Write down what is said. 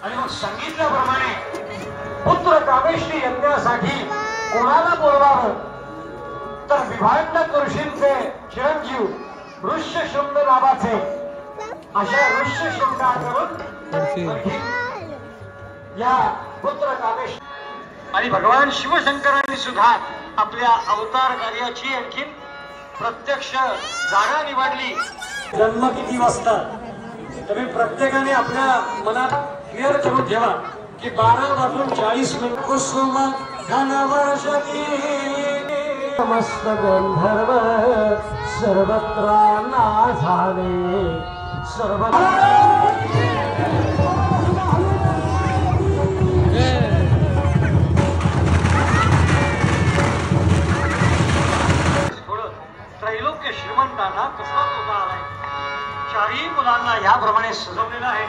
आणि मग सांगितल्याप्रमाणे पुत्र कामेष्टी यज्ञासाठी कोणाला बोलवावं तर विभांडक ऋषींचे चिरंजीव ऋष्यशृंग नावाचे अशा ऋष्यशृंगाकडून या पुत्र कामेष्टी आणि भगवान शिवशंकरांनी सुद्धा आपल्या अवतार कार्याची आणखीन प्रत्यक्ष जागा निवडली. जन्म किती वाजता तुम्ही प्रत्येकाने आपल्या मनात क्लिअर करून ठेवा की 12:40 कुसुम घनवर्षती समस्त गंधर्व सर्वत्र ना झाले त्रैलोक्य श्रीमंतांना कसला तोटा आलाय. चारही मुलांना याप्रमाणे सजवलेला आहे.